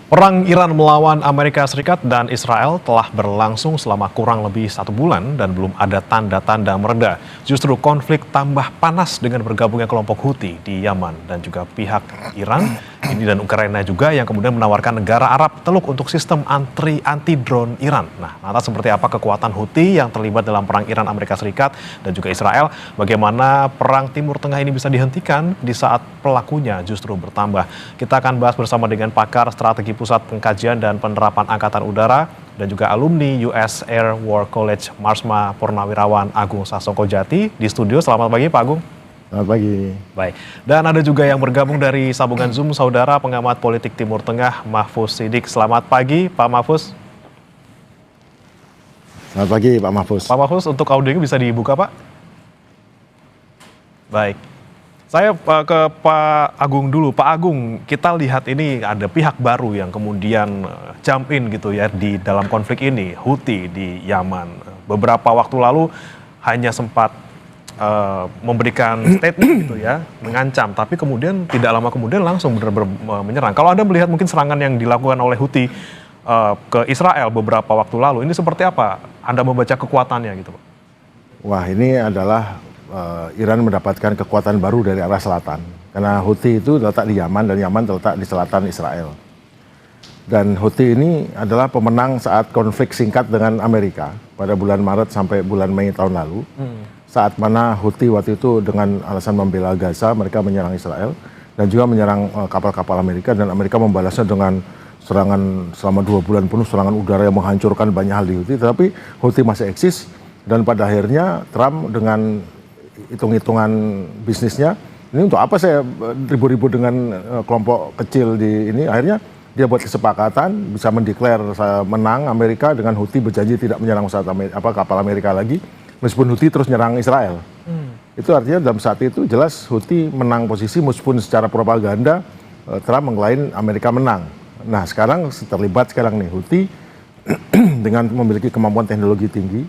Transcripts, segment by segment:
Perang Iran melawan Amerika Serikat dan Israel telah berlangsung selama kurang lebih 1 bulan dan belum ada tanda-tanda mereda. Justru konflik tambah panas dengan bergabungnya kelompok Houthi di Yaman dan juga pihak Iran ini dan Ukraina juga yang kemudian menawarkan negara Arab Teluk untuk sistem anti-drone Iran. Nah, lantas seperti apa kekuatan Houthi yang terlibat dalam perang Iran Amerika Serikat dan juga Israel? Bagaimana perang Timur Tengah ini bisa dihentikan di saat pelakunya justru bertambah? Kita akan bahas bersama dengan pakar strategi Pusat Pengkajian dan Penerapan Angkatan Udara dan juga alumni US Air War College Marsma Purnawirawan Agung Sasongko Jati di studio. Selamat pagi Pak Agung. Selamat pagi. Baik, dan ada juga yang bergabung dari sambungan Zoom, saudara pengamat politik Timur Tengah Mahfuz Siddiq. Selamat pagi Pak Mahfuz. Selamat pagi Pak Mahfuz. Pak Mahfuz, untuk audionya bisa dibuka Pak? Baik. Saya ke Pak Agung dulu. Pak Agung, kita lihat ini ada pihak baru yang kemudian jump in gitu ya di dalam konflik ini, Houthi di Yaman. Beberapa waktu lalu hanya sempat memberikan statement gitu ya, mengancam, tapi kemudian tidak lama kemudian langsung benar-benar menyerang. Kalau Anda melihat mungkin serangan yang dilakukan oleh Houthi ke Israel beberapa waktu lalu, ini seperti apa Anda membaca kekuatannya gitu Pak? Wah, ini adalah Iran mendapatkan kekuatan baru dari arah selatan. Karena Houthi itu terletak di Yaman dan Yaman terletak di selatan Israel. Dan Houthi ini adalah pemenang saat konflik singkat dengan Amerika pada bulan Maret sampai bulan Mei tahun lalu. Saat mana Houthi waktu itu dengan alasan membela Gaza, mereka menyerang Israel dan juga menyerang kapal-kapal Amerika, dan Amerika membalasnya dengan serangan selama 2 bulan penuh, serangan udara yang menghancurkan banyak hal di Houthi. Tetapi Houthi masih eksis, dan pada akhirnya Trump dengan hitung-hitungan bisnisnya, ini untuk apa saya ribut-ribut dengan kelompok kecil di ini, akhirnya dia buat kesepakatan bisa mendeklar saya menang Amerika dengan Houthi berjanji tidak menyerang kapal Amerika lagi, meskipun Houthi terus nyerang Israel. Itu artinya dalam saat itu jelas Houthi menang posisi, meskipun secara propaganda Trump mengklaim Amerika menang. Nah, sekarang terlibat nih Houthi dengan memiliki kemampuan teknologi tinggi,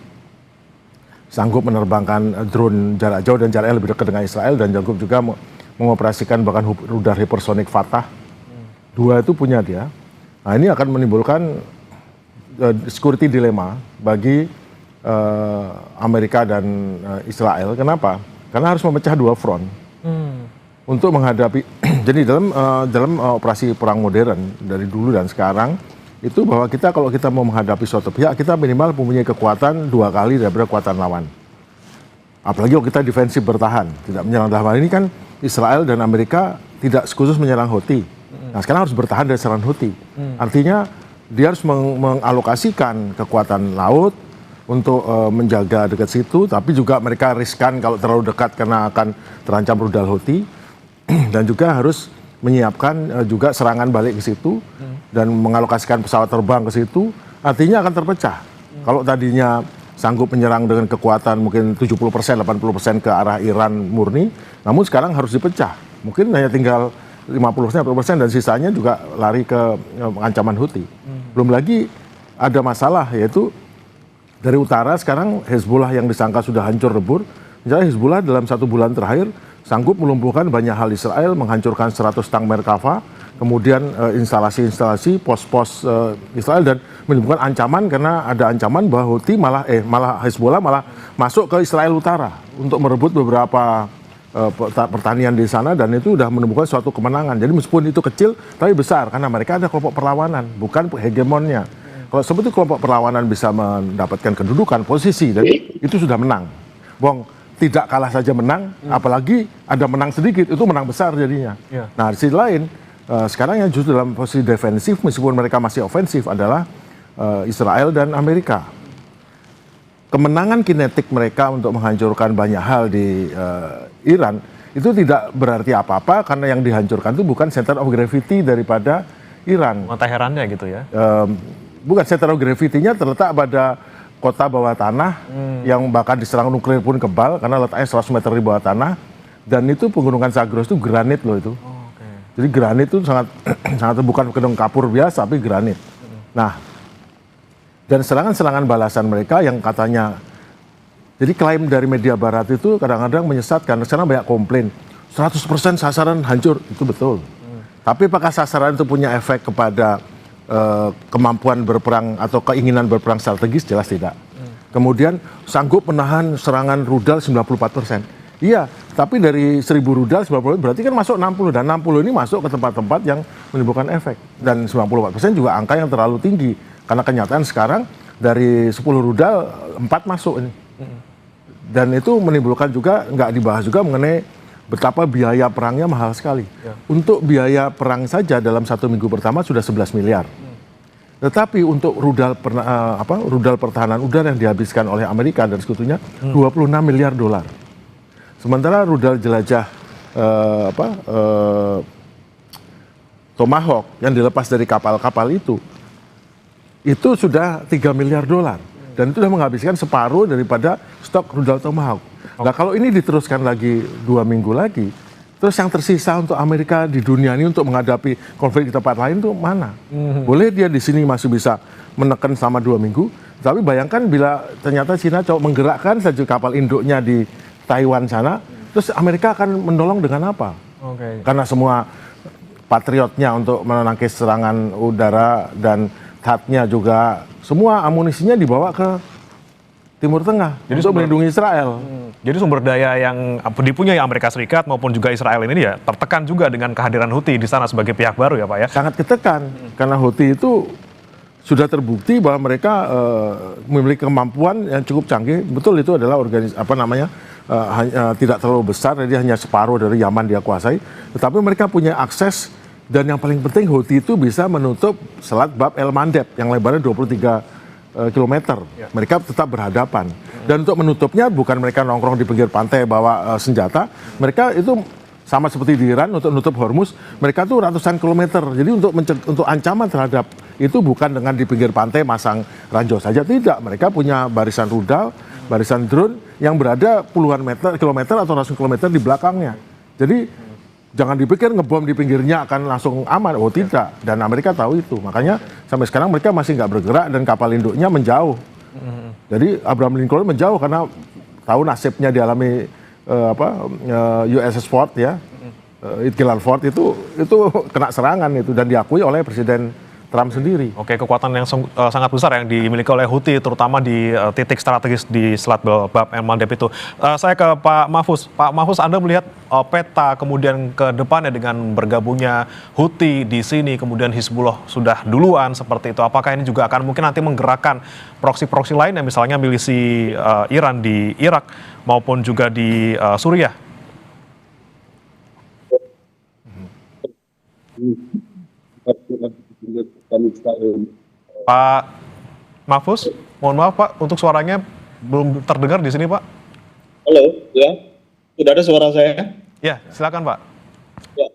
sanggup menerbangkan drone jarak jauh dan jaraknya lebih dekat dengan Israel, dan sanggup juga mengoperasikan bahkan rudal hipersonik Fatah. 2 itu punya dia. Nah, ini akan menimbulkan security dilema bagi Amerika dan Israel. Kenapa? Karena harus memecah 2 front untuk menghadapi. Jadi dalam operasi perang modern dari dulu dan sekarang itu bahwa kalau kita mau menghadapi suatu pihak, kita minimal mempunyai kekuatan 2 kali daripada kekuatan lawan. Apalagi kalau kita defensif bertahan, tidak menyerang. Dalam hal ini kan Israel dan Amerika tidak khusus menyerang Houthi. Nah, sekarang harus bertahan dari serangan Houthi. Artinya dia harus mengalokasikan kekuatan laut untuk menjaga dekat situ, tapi juga mereka riskan kalau terlalu dekat karena akan terancam rudal Houthi. Dan juga harus menyiapkan juga serangan balik ke situ dan mengalokasikan pesawat terbang ke situ, artinya akan terpecah. Kalau tadinya sanggup menyerang dengan kekuatan mungkin 70%, 80% ke arah Iran murni, namun sekarang harus dipecah. Mungkin hanya tinggal 50%, 40% dan sisanya juga lari ke ancaman Houthi. Belum lagi ada masalah, yaitu dari utara sekarang Hezbollah yang disangka sudah hancur lebur. Misalnya Hezbollah dalam 1 bulan terakhir sanggup melumpuhkan banyak hal Israel, menghancurkan 100 tank Merkava, kemudian instalasi-instalasi, pos-pos Israel, dan menimbulkan ancaman karena ada ancaman bahwa Houthi malah Hezbollah malah masuk ke Israel Utara untuk merebut beberapa pertanian di sana, dan itu sudah menemukan suatu kemenangan. Jadi meskipun itu kecil tapi besar karena mereka ada kelompok perlawanan, bukan hegemonnya. Kalau seperti kelompok perlawanan bisa mendapatkan kedudukan, posisi, dan itu sudah menang. Tidak kalah saja menang, apalagi ada menang sedikit, itu menang besar jadinya. Nah, di sisi lain, sekarang yang justru dalam posisi defensif, meskipun mereka masih ofensif, adalah Israel dan Amerika. Kemenangan kinetik mereka untuk menghancurkan banyak hal di Iran, itu tidak berarti apa-apa, karena yang dihancurkan itu bukan center of gravity daripada Iran. Teherannya gitu ya? Bukan, center of gravity-nya terletak pada kota bawah tanah yang bahkan diserang nuklir pun kebal karena letaknya 100 meter di bawah tanah, dan itu pegunungan Zagros itu granit loh itu. Jadi granit itu sangat bukan gedung kapur biasa tapi granit. Nah, dan serangan-serangan balasan mereka yang katanya, jadi klaim dari media barat itu kadang-kadang menyesatkan. Sekarang banyak komplain 100% sasaran hancur, itu betul. Tapi apakah sasaran itu punya efek kepada kemampuan berperang atau keinginan berperang strategis, jelas tidak. Kemudian sanggup menahan serangan rudal 94%. Iya, tapi dari 1.000 rudal 90 berarti kan masuk 60, dan 60 ini masuk ke tempat-tempat yang menimbulkan efek. Dan 94% juga angka yang terlalu tinggi. Karena kenyataan sekarang dari 10 rudal 4 masuk ini. Dan itu menimbulkan juga, nggak dibahas juga mengenai betapa biaya perangnya mahal sekali. Untuk biaya perang saja dalam 1 minggu pertama sudah 11 miliar. Tetapi untuk rudal pertahanan udara yang dihabiskan oleh Amerika dan sekutunya 26 miliar dolar. Sementara rudal jelajah Tomahawk yang dilepas dari kapal-kapal itu sudah 3 miliar dolar. Dan itu sudah menghabiskan separuh daripada stok rudal Tomahawk. Nah kalau ini diteruskan lagi 2 minggu lagi, terus yang tersisa untuk Amerika di dunia ini untuk menghadapi konflik di tempat lain tuh mana? Boleh dia di sini masih bisa menekan selama 2 minggu, tapi bayangkan bila ternyata Cina coba menggerakkan saja kapal induknya di Taiwan sana, terus Amerika akan menolong dengan apa? Karena semua patriotnya untuk menangkis serangan udara dan THAAD-nya juga, semua amunisinya dibawa ke Timur Tengah untuk melindungi Israel. Jadi sumber daya yang dipunyai Amerika Serikat maupun juga Israel ini ya tertekan juga dengan kehadiran Houthi di sana sebagai pihak baru ya Pak ya? Sangat ditekan, karena Houthi itu sudah terbukti bahwa mereka memiliki kemampuan yang cukup canggih. Betul, itu adalah tidak terlalu besar, jadi hanya separuh dari Yaman dia kuasai. Tetapi mereka punya akses, dan yang paling penting Houthi itu bisa menutup Selat Bab el Mandeb yang lebarnya 23 kilometer. Mereka tetap berhadapan. Dan untuk menutupnya bukan mereka nongkrong di pinggir pantai bawa senjata, mereka itu sama seperti di Iran untuk menutup Hormuz, mereka tuh ratusan kilometer. Jadi untuk ancaman terhadap itu bukan dengan di pinggir pantai masang ranjau saja, tidak. Mereka punya barisan rudal, barisan drone yang berada puluhan kilometer atau ratusan kilometer di belakangnya. Jadi jangan dipikir ngebom di pinggirnya akan langsung aman. Oh tidak. Dan Amerika tahu itu. Makanya sampai sekarang mereka masih nggak bergerak dan kapal induknya menjauh. Jadi Abraham Lincoln menjauh karena tahu nasibnya dialami USS Ford ya. Gerald Ford itu kena serangan itu, dan diakui oleh Presiden Trump sendiri. Oke, kekuatan yang sangat besar yang dimiliki oleh Houthi, terutama di titik strategis di Selat Bab el Mandeb itu. Saya ke Pak Mahfuz. Pak Mahfuz, Anda melihat peta kemudian ke depannya dengan bergabungnya Houthi di sini, kemudian Hizbullah sudah duluan seperti itu. Apakah ini juga akan mungkin nanti menggerakkan proksi-proksi lain, misalnya milisi Iran di Irak maupun juga di Suriah? Pak Mahfuz, mohon maaf Pak, untuk suaranya belum terdengar di sini Pak. Halo, ya, sudah ada suara saya? Ya, silakan Pak. Ya.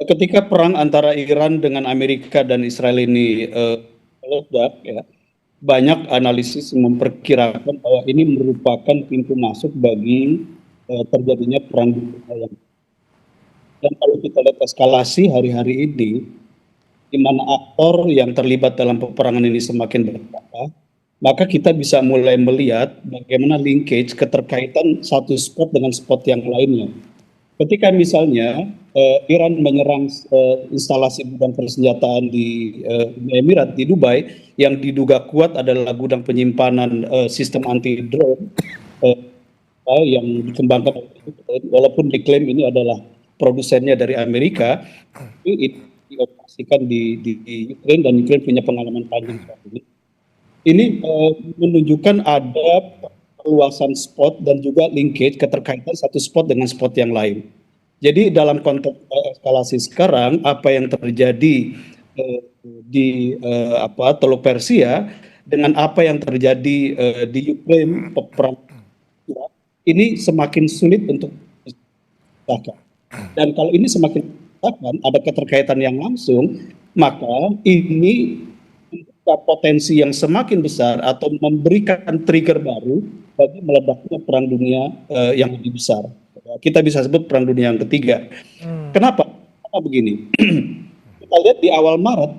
Ketika perang antara Iran dengan Amerika dan Israel ini meledak, ya, banyak analisis memperkirakan bahwa ini merupakan pintu masuk bagi terjadinya perang dunia. Dan kalau kita lihat eskalasi hari-hari ini, di mana aktor yang terlibat dalam peperangan ini semakin bertambah, maka kita bisa mulai melihat bagaimana linkage keterkaitan satu spot dengan spot yang lainnya. Ketika misalnya Iran menyerang instalasi gudang persenjataan di Emirat, di Dubai, yang diduga kuat adalah gudang penyimpanan sistem anti drone yang dikembangkan, walaupun diklaim ini adalah produsennya dari Amerika, itu dioperasikan di Ukraine, dan Ukraine punya pengalaman panjang saat ini. Ini menunjukkan ada perluasan spot dan juga linkage keterkaitan satu spot dengan spot yang lain. Jadi dalam konteks eskalasi sekarang, apa yang terjadi di Teluk Persia dengan apa yang terjadi di Ukraine, perang ini semakin sulit untuk disahkan. Dan kalau ini semakin ada keterkaitan yang langsung, maka ini membuka potensi yang semakin besar atau memberikan trigger baru bagi meledaknya perang dunia yang lebih besar. Kita bisa sebut perang dunia yang ketiga. Kenapa? Karena begini, kita lihat di awal Maret,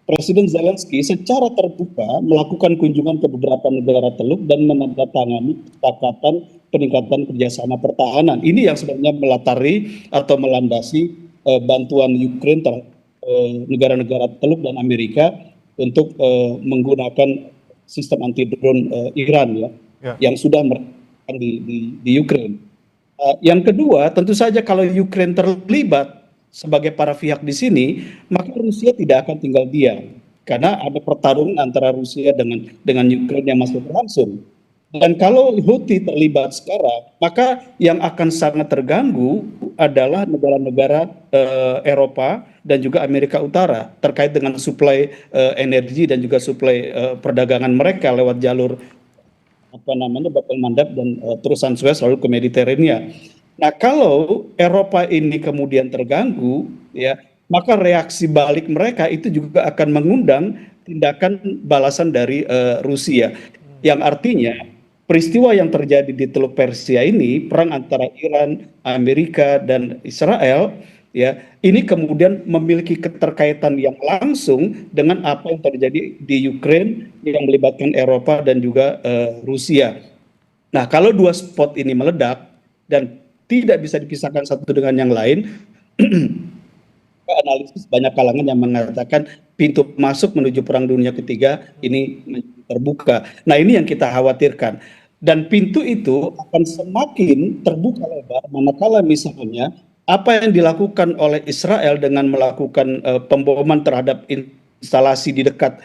Presiden Zelensky secara terbuka melakukan kunjungan ke beberapa negara Teluk dan menandatangani kesepakatan peningkatan kerjasama pertahanan. Ini yang sebenarnya melatari atau melandasi bantuan Ukraine terhadap negara-negara Teluk dan Amerika untuk menggunakan sistem anti drone Iran ya, yang sudah merencanakan di Ukraine. Yang kedua, tentu saja kalau Ukraine terlibat sebagai para pihak di sini, maka Rusia tidak akan tinggal diam karena ada pertarungan antara Rusia dengan Ukraine yang masih berlangsung. Dan kalau Houthi terlibat sekarang, maka yang akan sangat terganggu adalah negara-negara Eropa dan juga Amerika Utara terkait dengan suplai energi dan juga suplai perdagangan mereka lewat jalur Bab el-Mandab dan terusan Suez lalu ke Mediterania. Nah, kalau Eropa ini kemudian terganggu, ya, maka reaksi balik mereka itu juga akan mengundang tindakan balasan dari Rusia, yang artinya peristiwa yang terjadi di Teluk Persia ini, perang antara Iran, Amerika, dan Israel, ya, ini kemudian memiliki keterkaitan yang langsung dengan apa yang terjadi di Ukraine yang melibatkan Eropa dan juga Rusia. Nah, kalau dua spot ini meledak dan tidak bisa dipisahkan satu dengan yang lain, analisis banyak kalangan yang mengatakan pintu masuk menuju Perang Dunia Ketiga ini terbuka. Nah, ini yang kita khawatirkan. Dan pintu itu akan semakin terbuka lebar manakala misalnya apa yang dilakukan oleh Israel dengan melakukan pemboman terhadap instalasi di dekat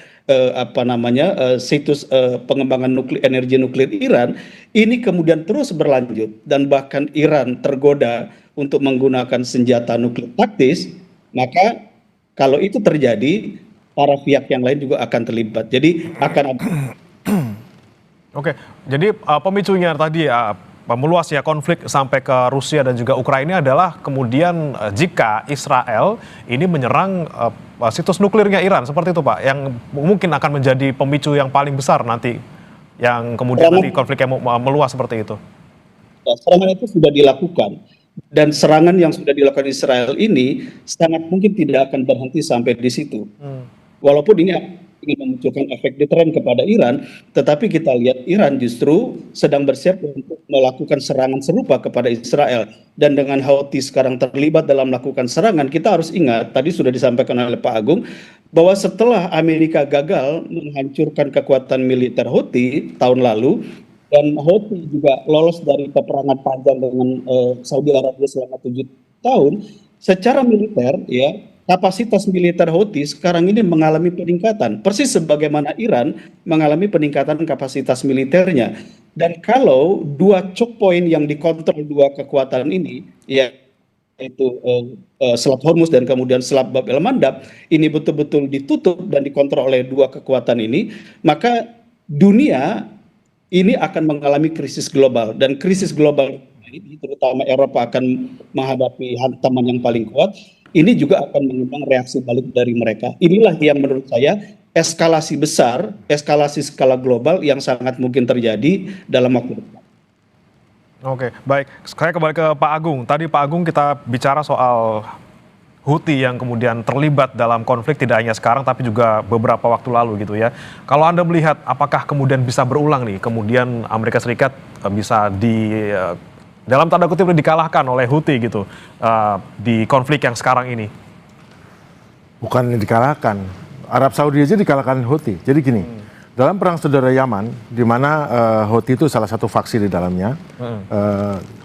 situs pengembangan energi nuklir Iran ini kemudian terus berlanjut dan bahkan Iran tergoda untuk menggunakan senjata nuklir taktis, maka kalau itu terjadi para pihak yang lain juga akan terlibat. Jadi akan ada. Oke, jadi pemicunya tadi meluas ya konflik sampai ke Rusia dan juga Ukraina adalah kemudian jika Israel ini menyerang situs nuklirnya Iran, seperti itu Pak, yang mungkin akan menjadi pemicu yang paling besar nanti, yang kemudian nanti konfliknya meluas seperti itu. Serangan itu sudah dilakukan, dan serangan yang sudah dilakukan Israel ini sangat mungkin tidak akan berhenti sampai di situ. Walaupun ini ingin memunculkan efek deteren kepada Iran, tetapi kita lihat Iran justru sedang bersiap untuk melakukan serangan serupa kepada Israel. Dan dengan Houthi sekarang terlibat dalam melakukan serangan, kita harus ingat, tadi sudah disampaikan oleh Pak Agung, bahwa setelah Amerika gagal menghancurkan kekuatan militer Houthi tahun lalu, dan Houthi juga lolos dari peperangan panjang dengan Saudi Arabia selama 7 tahun, secara militer ya, kapasitas militer Houthi sekarang ini mengalami peningkatan, persis sebagaimana Iran mengalami peningkatan kapasitas militernya. Dan kalau dua choke point yang dikontrol dua kekuatan ini, yaitu Selat Hormuz dan kemudian Selat Bab el-Mandab, ini betul-betul ditutup dan dikontrol oleh dua kekuatan ini, maka dunia ini akan mengalami krisis global. Dan krisis global ini, terutama Eropa akan menghadapi hantaman yang paling kuat. Ini juga akan mengundang reaksi balik dari mereka. Inilah yang menurut saya eskalasi besar, eskalasi skala global yang sangat mungkin terjadi dalam waktu depan. Oke, baik. Saya kembali ke Pak Agung. Tadi Pak Agung kita bicara soal Houthi yang kemudian terlibat dalam konflik tidak hanya sekarang tapi juga beberapa waktu lalu gitu ya. Kalau Anda melihat apakah kemudian bisa berulang nih, kemudian Amerika Serikat bisa dalam tanda kutip dikalahkan oleh Houthi gitu di konflik yang sekarang ini? Bukan dikalahkan, Arab Saudi aja dikalahkan Houthi. Jadi gini, dalam perang saudara Yaman, di mana Houthi itu salah satu faksi di dalamnya,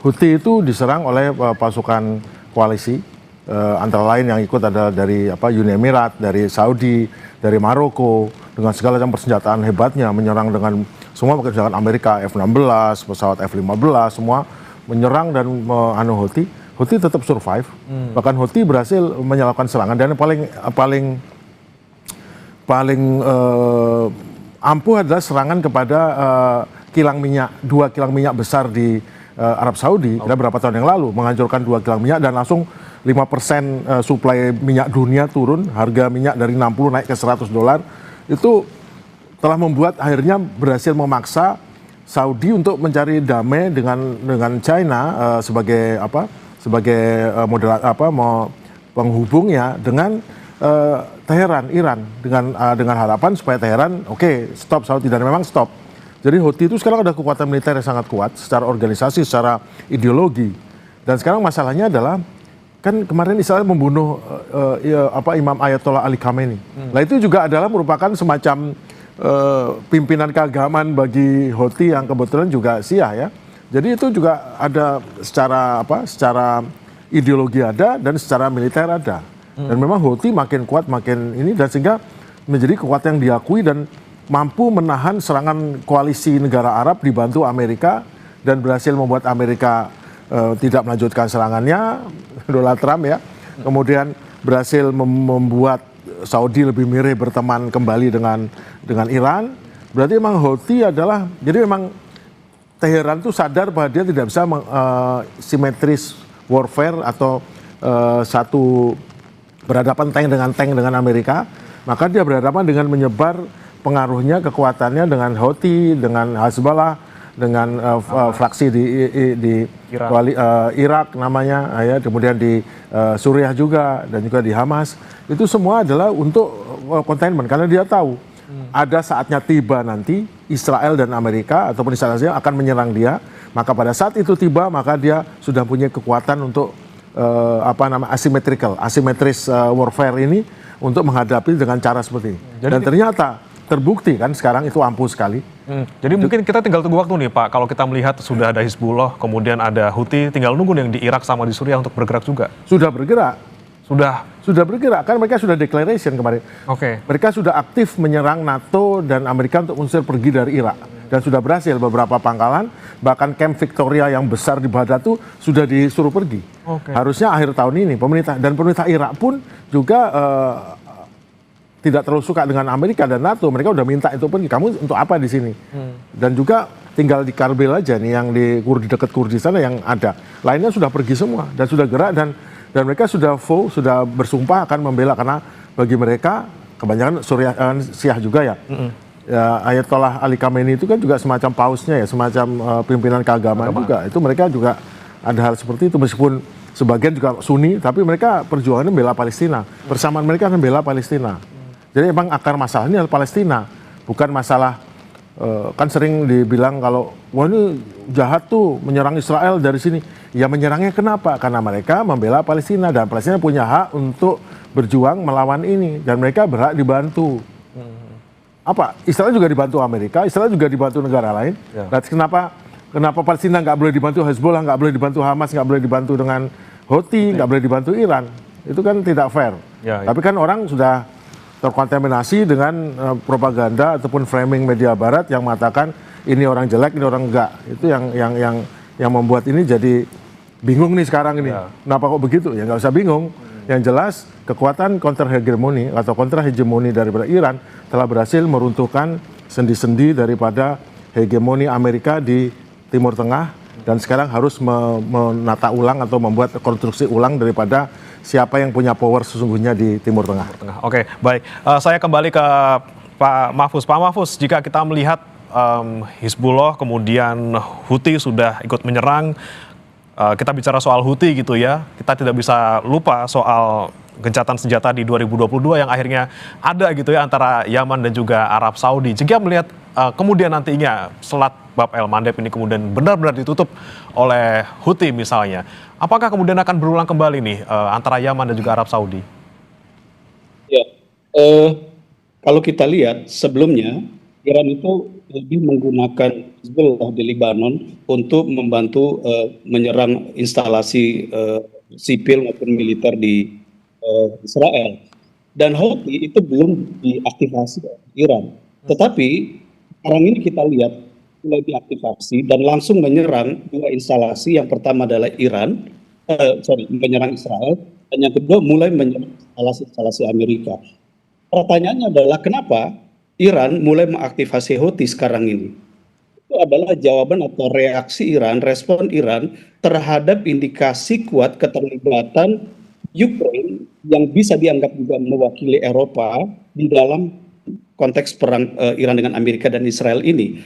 Houthi itu diserang oleh pasukan koalisi, antara lain yang ikut adalah dari Uni Emirat, dari Saudi, dari Maroko, dengan segala macam persenjataan hebatnya, menyerang dengan semua persenjataan Amerika, F-16, pesawat F-15, semua menyerang dan Houthi. Houthi tetap survive, bahkan Houthi berhasil melakukan serangan, dan yang paling ampuh adalah serangan kepada kilang minyak, 2 kilang minyak besar di Arab Saudi, berapa tahun yang lalu, menghancurkan 2 kilang minyak dan langsung 5% suplai minyak dunia turun, harga minyak dari 60 naik ke $100, itu telah membuat akhirnya berhasil memaksa Saudi untuk mencari damai dengan China sebagai model penghubungnya dengan Teheran, Iran, dengan harapan supaya Teheran stop Saudi, dan memang stop. Jadi Houthi itu sekarang ada kekuatan militer yang sangat kuat secara organisasi, secara ideologi. Dan sekarang masalahnya adalah kan kemarin Israel membunuh Imam Ayatollah Ali Khamenei. Nah itu juga adalah merupakan semacam pimpinan keagamaan bagi Houthi yang kebetulan juga Syiah ya. Jadi itu juga ada secara ideologi ada dan secara militer ada. Dan memang Houthi makin kuat makin ini, dan sehingga menjadi kekuatan yang diakui dan mampu menahan serangan koalisi negara Arab dibantu Amerika dan berhasil membuat Amerika tidak melanjutkan serangannya, Donald Trump ya. Kemudian berhasil membuat Saudi lebih mirip berteman kembali dengan Iran. Berarti memang Houthi adalah, jadi memang Teheran itu sadar bahwa dia tidak bisa simetris warfare atau satu berhadapan tank dengan Amerika, maka dia berhadapan dengan menyebar pengaruhnya, kekuatannya dengan Houthi, dengan Hezbollah, dengan fraksi di Irak namanya, ya, kemudian di Suriah juga, dan juga di Hamas. Itu semua adalah untuk containment, karena dia tahu ada saatnya tiba nanti Israel dan Amerika ataupun Israel akan menyerang dia, maka pada saat itu tiba maka dia sudah punya kekuatan untuk asimetris warfare ini untuk menghadapi dengan cara seperti ini. Dan ternyata terbukti kan sekarang itu ampuh sekali. Jadi mungkin kita tinggal tunggu waktu nih Pak, kalau kita melihat sudah ada Hizbullah, kemudian ada Houthi, tinggal nunggu yang di Irak sama di Suriah untuk bergerak juga. Sudah bergerak. Sudah bergerak, kan mereka sudah declaration kemarin. Oke. Mereka sudah aktif menyerang NATO dan Amerika untuk unsur pergi dari Irak. Dan sudah berhasil beberapa pangkalan, bahkan camp Victoria yang besar di Baghdad itu sudah disuruh pergi. Harusnya akhir tahun ini pemerintah Irak pun juga tidak terlalu suka dengan Amerika dan NATO. Mereka udah minta itu pergi. Kamu untuk apa di sini? Dan juga tinggal di Karbil aja nih, yang di dekat Kurdistan yang ada. Lainnya sudah pergi semua dan sudah gerak, dan mereka sudah sudah bersumpah akan membela, karena bagi mereka kebanyakan Syiah juga ya. Ya, Ayatollah Ali Khamenei itu kan juga semacam pausnya ya, semacam pimpinan keagamaan juga. Itu mereka juga ada hal seperti itu, meskipun sebagian juga Sunni, tapi mereka perjuangannya membela Palestina. Persamaan mereka akan membela Palestina. Jadi emang akar masalahnya adalah Palestina, bukan masalah kan sering dibilang kalau wah ini jahat tuh menyerang Israel dari sini. Ya menyerangnya kenapa? Karena mereka membela Palestina, dan Palestina punya hak untuk berjuang melawan ini, dan mereka berhak dibantu. Israel juga dibantu Amerika, Israel juga dibantu negara lain. Nah, kenapa Palestina nggak boleh dibantu Hezbollah, nggak boleh dibantu Hamas, nggak boleh dibantu dengan Houthi, nggak boleh dibantu Iran? Itu kan tidak fair. Tapi kan orang sudah terkontaminasi dengan propaganda ataupun framing media Barat yang mengatakan ini orang jelek, ini orang enggak. Itu yang membuat ini jadi bingung nih sekarang ini. Kenapa kok begitu? Ya nggak usah bingung. Yang jelas kekuatan kontrahegemoni atau kontrahegemoni daripada Iran telah berhasil meruntuhkan sendi-sendi daripada hegemoni Amerika di Timur Tengah, dan sekarang harus menata ulang atau membuat konstruksi ulang daripada siapa yang punya power sesungguhnya di Timur Tengah. Oke, baik. Saya kembali ke Pak Mahfuz. Pak Mahfuz, jika kita melihat Hizbullah kemudian Houthi sudah ikut menyerang, kita bicara soal Houthi gitu ya, kita tidak bisa lupa soal gencatan senjata di 2022 yang akhirnya ada gitu ya antara Yaman dan juga Arab Saudi. Jika melihat kemudian nantinya Selat Bab el Mandeb ini kemudian benar-benar ditutup oleh Houthi misalnya, apakah kemudian akan berulang kembali nih antara Yaman dan juga Arab Saudi? Ya, kalau kita lihat sebelumnya Iran itu lebih menggunakan Hizbullah di Lebanon untuk membantu menyerang instalasi sipil maupun militer di Israel. Dan Houthi itu belum diaktifasi oleh Iran. Tetapi sekarang ini kita lihat mulai diaktifasi dan langsung menyerang dua instalasi. Yang pertama adalah menyerang Israel, dan yang kedua mulai menyerang instalasi Amerika. Pertanyaannya adalah kenapa Iran mulai mengaktifasi Houthi sekarang ini? Itu adalah jawaban atau reaksi Iran, respon Iran terhadap indikasi kuat keterlibatan Ukraine yang bisa dianggap juga mewakili Eropa di dalam konteks perang Iran dengan Amerika dan Israel ini.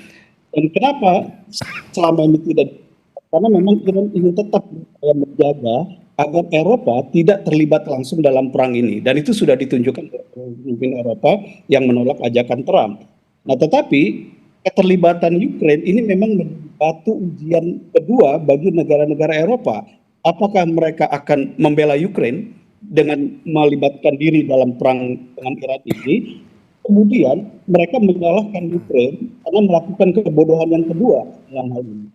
Dan kenapa selama ini tidak? Karena memang Iran ingin tetap menjaga agar Eropa tidak terlibat langsung dalam perang ini. Dan itu sudah ditunjukkan oleh pemimpin Eropa yang menolak ajakan Trump. Nah, tetapi keterlibatan Ukraine ini memang batu ujian kedua bagi negara-negara Eropa. apakah mereka akan membela Ukraine dengan melibatkan diri dalam perang dengan Iran ini, kemudian mereka menyalahkan Ukraine karena melakukan kebodohan yang kedua dalam hal ini.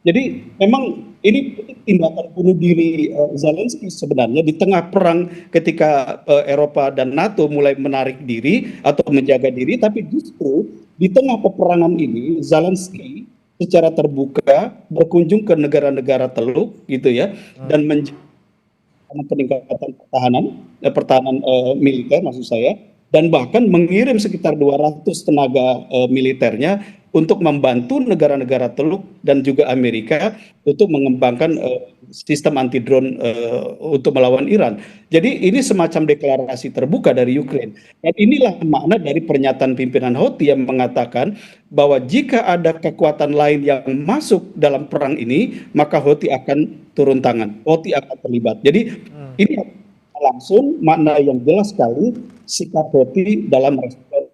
Jadi memang ini tindakan bunuh diri Zelensky sebenarnya di tengah perang ketika Eropa dan NATO mulai menarik diri atau menjaga diri, tapi justru di tengah peperangan ini Zelensky secara terbuka berkunjung ke negara-negara Teluk gitu ya, dan peningkatan pertahanan militer maksud saya, dan bahkan mengirim sekitar 200 tenaga militernya untuk membantu negara-negara Teluk dan juga Amerika untuk mengembangkan sistem anti drone untuk melawan Iran. Jadi ini semacam deklarasi terbuka dari Ukraine. Dan inilah makna dari pernyataan pimpinan Houthi yang mengatakan bahwa jika ada kekuatan lain yang masuk dalam perang ini, maka Houthi akan turun tangan, Houthi akan terlibat. Jadi ini langsung makna yang jelas sekali sikap Houthi dalam respon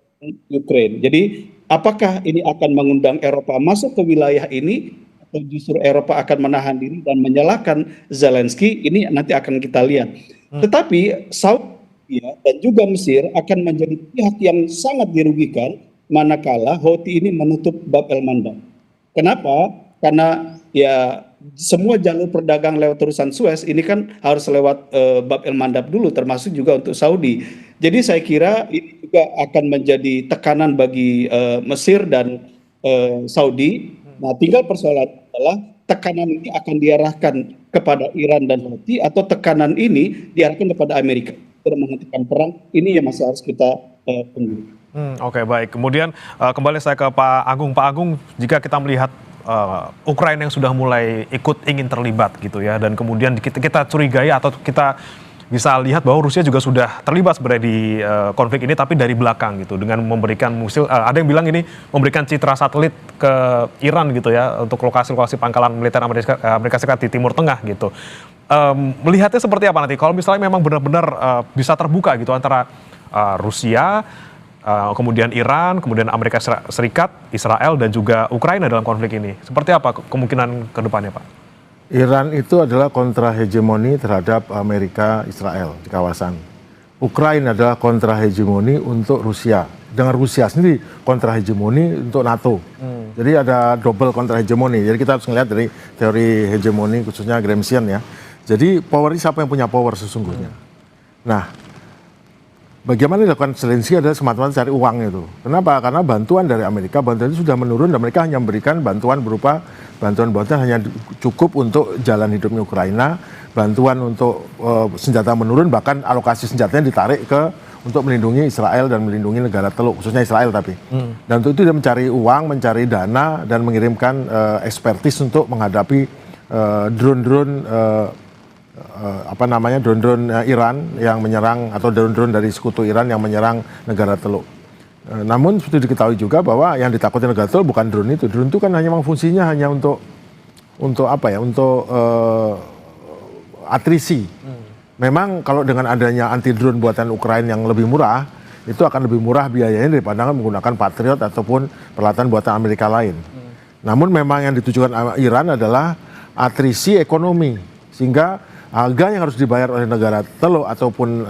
Ukraine. Jadi apakah ini akan mengundang Eropa masuk ke wilayah ini, atau justru Eropa akan menahan diri dan menyalahkan Zelensky? Ini nanti akan kita lihat. Tetapi Saudi dan juga Mesir akan menjadi pihak yang sangat dirugikan manakala Houthi ini menutup Bab el-Mandab. Kenapa? Karena ya semua jalur perdagang lewat terusan Suez ini kan harus lewat Bab el-Mandab dulu, termasuk juga untuk Saudi. Jadi saya kira ini juga akan menjadi tekanan bagi Mesir dan Saudi. Nah, tinggal persoalan adalah tekanan ini akan diarahkan kepada Iran dan Houthi atau tekanan ini diarahkan kepada Amerika untuk menghentikan perang. Ini yang masih harus kita tunggu. Oke, baik. Kemudian kembali saya ke Pak Agung. Pak Agung, jika kita melihat Ukraina yang sudah mulai ingin terlibat gitu ya, dan kemudian kita curigai atau kita bisa lihat bahwa Rusia juga sudah terlibat sebenarnya di konflik ini, tapi dari belakang gitu, dengan memberikan misil, ada yang bilang ini memberikan citra satelit ke Iran gitu ya, untuk lokasi-lokasi pangkalan militer Amerika Serikat di Timur Tengah gitu. Melihatnya seperti apa nanti kalau misalnya memang benar-benar bisa terbuka gitu antara Rusia, kemudian Iran, kemudian Amerika Serikat, Israel, dan juga Ukraina dalam konflik ini? Seperti apa kemungkinan ke depannya, Pak? Iran itu adalah kontra hegemoni terhadap Amerika Israel di kawasan. Ukraina adalah kontra hegemoni untuk Rusia. Dengan Rusia sendiri kontra hegemoni untuk NATO. Jadi ada double kontra hegemoni. Jadi kita harus melihat dari teori hegemoni khususnya Gramscian ya. Jadi power ini siapa yang punya power sesungguhnya. Nah, bagaimana dilakukan Zelensky adalah semata-mata cari uang itu. Kenapa? Karena bantuan dari Amerika, bantuan itu sudah menurun dan mereka hanya memberikan bantuan berupa bantuan hanya cukup untuk jalan hidupnya Ukraina, bantuan untuk senjata menurun, bahkan alokasi senjatanya ditarik untuk melindungi Israel dan melindungi negara Teluk, khususnya Israel tapi. Dan untuk itu dia mencari uang, mencari dana, dan mengirimkan ekspertis untuk menghadapi drone-drone drone-drone Iran yang menyerang, atau drone-drone dari sekutu Iran yang menyerang negara Teluk. Namun seperti diketahui juga bahwa yang ditakuti negara Teluk bukan drone itu. Drone itu kan hanya fungsinya hanya untuk atrisi. Memang kalau dengan adanya anti drone buatan Ukraina yang lebih murah, itu akan lebih murah biayanya daripada menggunakan Patriot ataupun peralatan buatan Amerika lain. Namun memang yang ditujukan Iran adalah atrisi ekonomi, sehingga harga yang harus dibayar oleh negara Teluk ataupun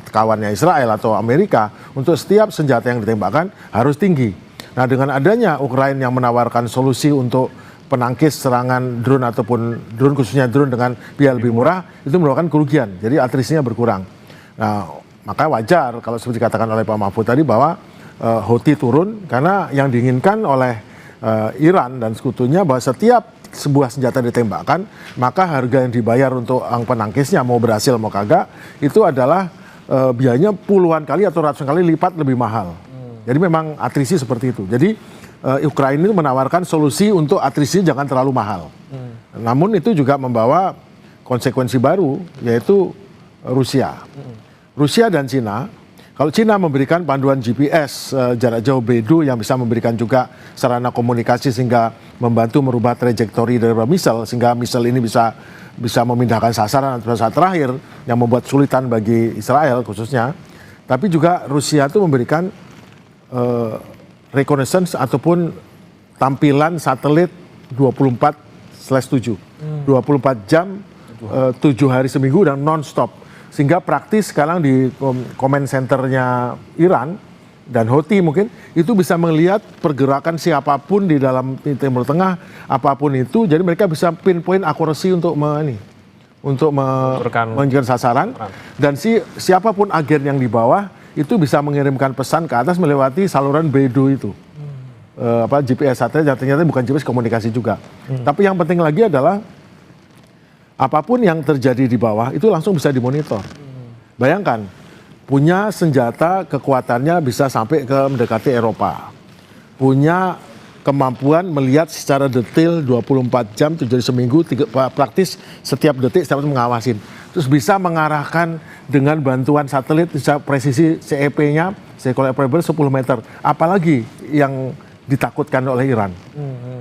kawannya Israel atau Amerika untuk setiap senjata yang ditembakkan harus tinggi. Nah, dengan adanya Ukraina yang menawarkan solusi untuk penangkis serangan drone ataupun drone, khususnya drone dengan biaya lebih murah, itu merupakan kerugian. Jadi atrisinya berkurang. Nah, maka wajar kalau seperti dikatakan oleh Pak Mahfud tadi bahwa Houthi turun, karena yang diinginkan oleh Iran dan sekutunya bahwa setiap sebuah senjata ditembakkan, maka harga yang dibayar untuk penangkisnya mau berhasil mau kagak, itu adalah biayanya puluhan kali atau ratusan kali lipat lebih mahal. Jadi memang atrisi seperti itu. Jadi Ukraina itu menawarkan solusi untuk atrisi jangan terlalu mahal. Namun itu juga membawa konsekuensi baru, yaitu Rusia. Rusia dan Cina. Kalau Cina memberikan panduan GPS jarak jauh Beidou yang bisa memberikan juga sarana komunikasi sehingga membantu merubah trajektori dari misal, sehingga misal ini bisa memindahkan sasaran pada saat terakhir yang membuat sulitan bagi Israel khususnya. Tapi juga Rusia itu memberikan reconnaissance ataupun tampilan satelit 24/7, 24 jam 7 hari seminggu dan non-stop. Sehingga praktis sekarang di command centernya Iran dan Houthi mungkin itu bisa melihat pergerakan siapapun di dalam Timur Tengah, apapun itu. Jadi mereka bisa pinpoint akurasi untuk menunjukkan sasaran. Dan siapapun agen yang di bawah itu bisa mengirimkan pesan ke atas melewati saluran Beidou itu. GPS satelit, ternyata bukan GPS, komunikasi juga. Tapi yang penting lagi adalah apapun yang terjadi di bawah itu langsung bisa dimonitor. Bayangkan, punya senjata kekuatannya bisa sampai ke mendekati Eropa. Punya kemampuan melihat secara detail 24 jam, 7 hari seminggu, praktis setiap detik, setiap mengawasin. Terus bisa mengarahkan dengan bantuan satelit, bisa presisi CEP-nya, Circle Approval 10 meter. Apalagi yang ditakutkan oleh Iran.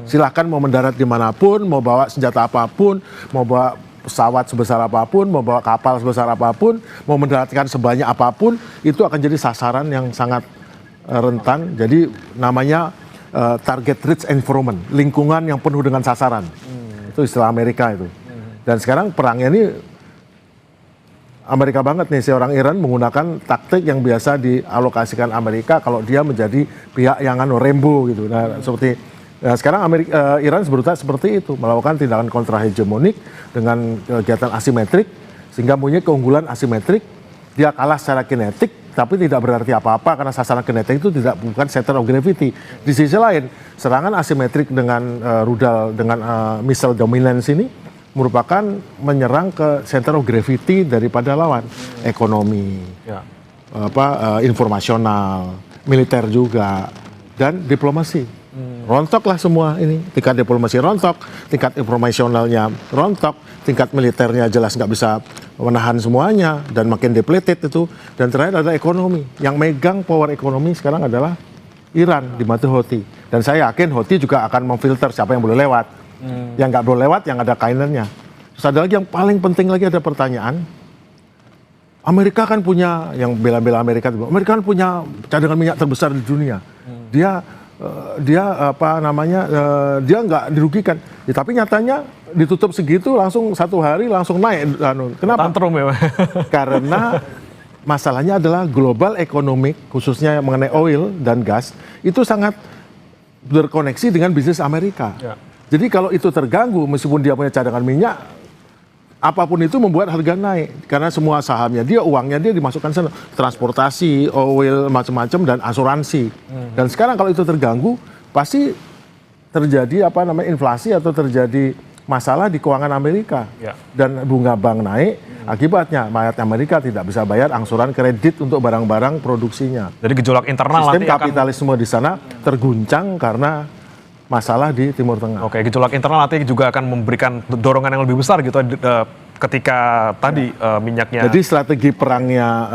Silahkan mau mendarat dimanapun, mau bawa senjata apapun, mau bawa pesawat sebesar apapun, mau bawa kapal sebesar apapun, mau mendaratkan sebanyak apapun, itu akan jadi sasaran yang sangat rentan. Jadi namanya target rich environment, lingkungan yang penuh dengan sasaran. Itu istilah Amerika itu. Dan sekarang perangnya ini Amerika banget nih, seorang Iran menggunakan taktik yang biasa dialokasikan Amerika kalau dia menjadi pihak yang Rembo gitu. Nah, sekarang Iran berusaha seperti itu, melakukan tindakan kontrahegemonik dengan kegiatan asimetrik sehingga punya keunggulan asimetrik. Dia kalah secara kinetik, tapi tidak berarti apa-apa karena sasaran kinetik itu bukan center of gravity. Di sisi lain, serangan asimetrik dengan rudal dengan missile dominance ini merupakan menyerang ke center of gravity daripada lawan, ekonomi, informasional, militer juga, dan diplomasi. Rontoklah semua ini, tingkat diplomasi rontok, tingkat informasionalnya rontok, tingkat militernya jelas nggak bisa menahan semuanya dan makin depleted itu. Dan terakhir adalah ekonomi, yang megang power ekonomi sekarang adalah Iran di mata Houthi. Dan saya yakin Houthi juga akan memfilter siapa yang boleh lewat. Yang nggak boleh lewat, yang ada kainannya. Terus ada lagi yang paling penting lagi, ada pertanyaan. Amerika kan punya, yang bela-bela Amerika kan punya cadangan minyak terbesar di dunia. Dia nggak dirugikan. Ya, tapi nyatanya ditutup segitu langsung 1 hari langsung naik. Kenapa? Tantrum ya. Karena masalahnya adalah global economic, khususnya mengenai oil dan gas, itu sangat berkoneksi dengan bisnis Amerika. Ya. Jadi kalau itu terganggu, meskipun dia punya cadangan minyak, apapun itu membuat harga naik. Karena semua sahamnya dia, uangnya dia dimasukkan sana. Transportasi, oil, macam-macam, dan asuransi. Dan sekarang kalau itu terganggu, pasti terjadi inflasi atau terjadi masalah di keuangan Amerika. Ya. Dan bunga bank naik, akibatnya rakyat Amerika tidak bisa bayar angsuran kredit untuk barang-barang produksinya. Jadi gejolak internal sistem kapitalisme di sana terguncang karena masalah di Timur Tengah. Oke, gejolak internal nanti juga akan memberikan dorongan yang lebih besar gitu ketika tadi minyaknya. Jadi strategi perangnya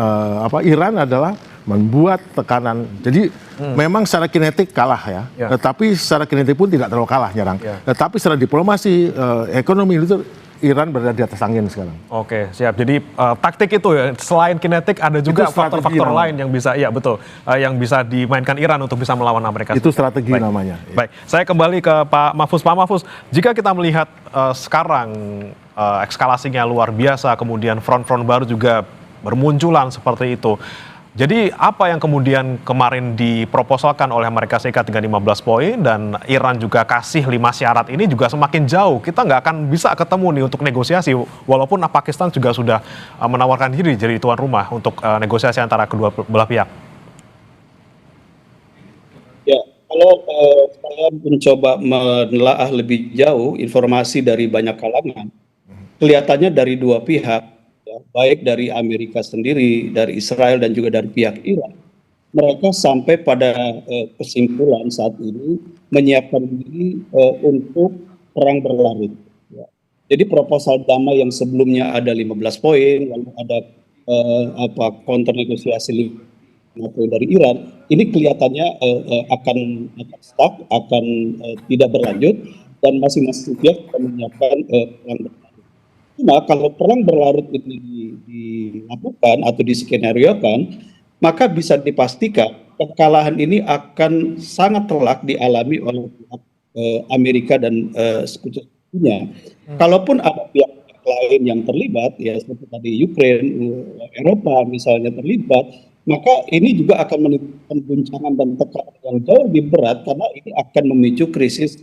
Iran adalah membuat tekanan. Jadi memang secara kinetik kalah ya, tetapi secara kinetik pun tidak terlalu kalah nyerang. Tetapi secara diplomasi, ekonomi itu Iran berada di atas angin sekarang. Oke, siap. Jadi taktik itu ya, selain kinetik ada juga faktor-faktor lain yang bisa, ya betul, yang bisa dimainkan Iran untuk bisa melawan Amerika. Itu strategi namanya. Baik, saya kembali ke Pak Mahfuz. Pak Mahfuz, jika kita melihat sekarang eskalasinya luar biasa, kemudian front-front baru juga bermunculan seperti itu. Jadi apa yang kemudian kemarin diproposalkan oleh Amerika Serikat dengan 15 poin dan Iran juga kasih 5 syarat ini juga semakin jauh. Kita nggak akan bisa ketemu nih untuk negosiasi, walaupun Pakistan juga sudah menawarkan diri jadi tuan rumah untuk negosiasi antara kedua belah pihak. Ya, kalau saya mencoba menelaah lebih jauh informasi dari banyak kalangan, kelihatannya dari dua pihak, baik dari Amerika sendiri, dari Israel, dan juga dari pihak Iran, mereka sampai pada kesimpulan saat ini menyiapkan diri untuk perang berlarut. Ya. Jadi proposal damai yang sebelumnya ada 15 poin, lalu ada counter negosiasi 5 poin dari Iran, ini kelihatannya akan stuck, akan tidak berlanjut, dan masing-masing pihak akan menyiapkan perang berlarut. Nah, kalau perang berlarut ini dilakukan atau diskenariokan, maka bisa dipastikan kekalahan ini akan sangat telak dialami oleh pihak Amerika dan sekutunya. Kalaupun ada pihak lain yang terlibat, ya seperti tadi Ukraina, Eropa misalnya terlibat, maka ini juga akan menimbulkan guncangan dan tekanan yang jauh lebih berat karena ini akan memicu krisis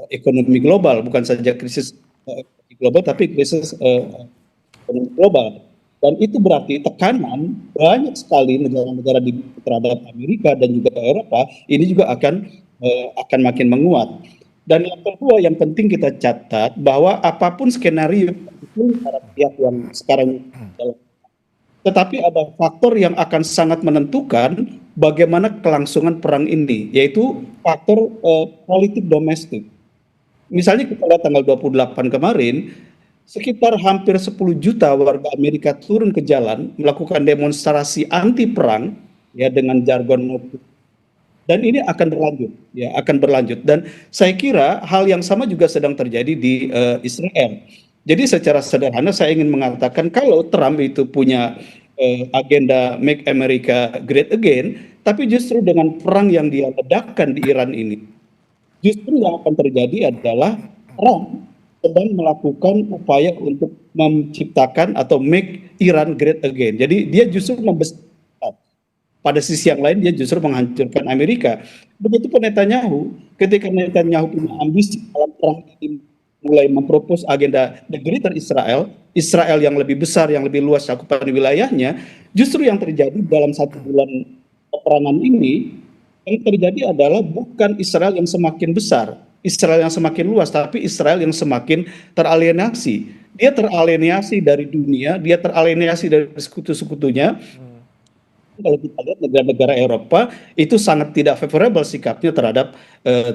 ekonomi global, bukan saja krisis ekonomi global, tapi krisis ekonomi global. Dan itu berarti tekanan banyak sekali negara-negara terhadap Amerika dan juga Eropa ini juga akan makin menguat. Dan yang kedua yang penting kita catat bahwa apapun skenario itu para pihak yang sekarang dalam, tetapi ada faktor yang akan sangat menentukan bagaimana kelangsungan perang ini, yaitu faktor politik domestik. Misalnya kita lihat tanggal 28 kemarin, sekitar hampir 10 juta warga Amerika turun ke jalan melakukan demonstrasi anti perang ya dengan jargon, dan ini akan berlanjut, ya akan berlanjut. Dan saya kira hal yang sama juga sedang terjadi di Israel. Jadi secara sederhana saya ingin mengatakan kalau Trump itu punya agenda Make America Great Again, tapi justru dengan perang yang dia ledakkan di Iran ini, justru yang akan terjadi adalah Trump sedang melakukan upaya untuk menciptakan atau make Iran great again. Jadi dia justru membesar. Pada sisi yang lain dia justru menghancurkan Amerika. Begitupun Netanyahu, ketika Netanyahu punya ambisi dalam perang ini mulai mempropos agenda the greater Israel, Israel yang lebih besar, yang lebih luas cakupan wilayahnya, justru yang terjadi dalam 1 bulan peperangan ini, yang terjadi adalah bukan Israel yang semakin besar, Israel yang semakin luas, tapi Israel yang semakin teralienasi. Dia teralienasi dari dunia, dia teralienasi dari sekutu-sekutunya. Kalau kita lihat negara-negara Eropa itu sangat tidak favorable sikapnya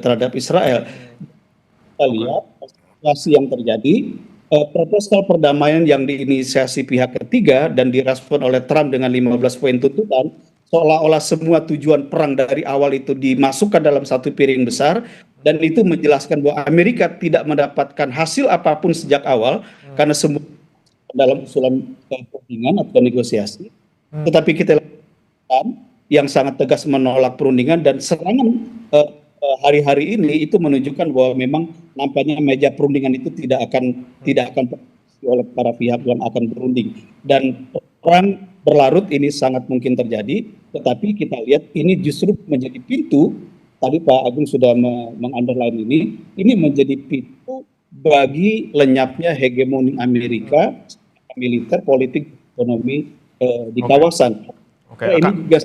terhadap Israel. Kita lihat situasi yang terjadi, proposal perdamaian yang diinisiasi pihak ketiga dan direspon oleh Trump dengan 15 poin tuntutan, seolah-olah semua tujuan perang dari awal itu dimasukkan dalam satu piring besar, dan itu menjelaskan bahwa Amerika tidak mendapatkan hasil apapun sejak awal karena semua dalam usulan perundingan atau negosiasi. Tetapi kita yang sangat tegas menolak perundingan, dan serangan hari-hari ini itu menunjukkan bahwa memang nampaknya meja perundingan itu tidak akan oleh para pihak yang akan berunding, dan perang berlarut ini sangat mungkin terjadi. Tetapi kita lihat ini justru menjadi pintu, tadi Pak Agung sudah mengunderline ini menjadi pintu bagi lenyapnya hegemoni Amerika militer, politik, ekonomi di kawasan. Ini juga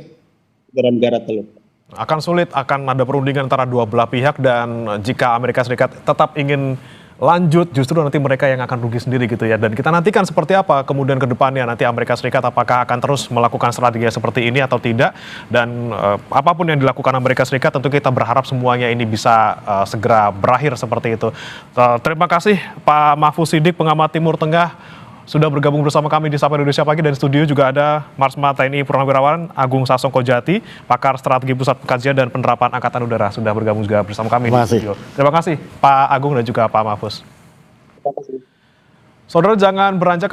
negara-negara teluk. Akan sulit, akan ada perundingan antara dua belah pihak, dan jika Amerika Serikat tetap ingin lanjut, justru nanti mereka yang akan rugi sendiri gitu ya. Dan kita nantikan seperti apa kemudian ke depannya, nanti Amerika Serikat apakah akan terus melakukan strategi seperti ini atau tidak. Dan apapun yang dilakukan Amerika Serikat, tentu kita berharap semuanya ini bisa segera berakhir seperti itu. Terima kasih Pak Mahfuz Siddiq, pengamat Timur Tengah, sudah bergabung bersama kami di Sapa Indonesia Pagi. Dan studio juga ada Marsma TNI Purnawirawan Agung Sasongko Jati, pakar strategi Pusat Pengkajian dan Penerapan Angkatan Udara, sudah bergabung juga bersama kami di studio. Terima kasih Pak Agung dan juga Pak Mahfuz. Terima kasih. Saudara, jangan beranjak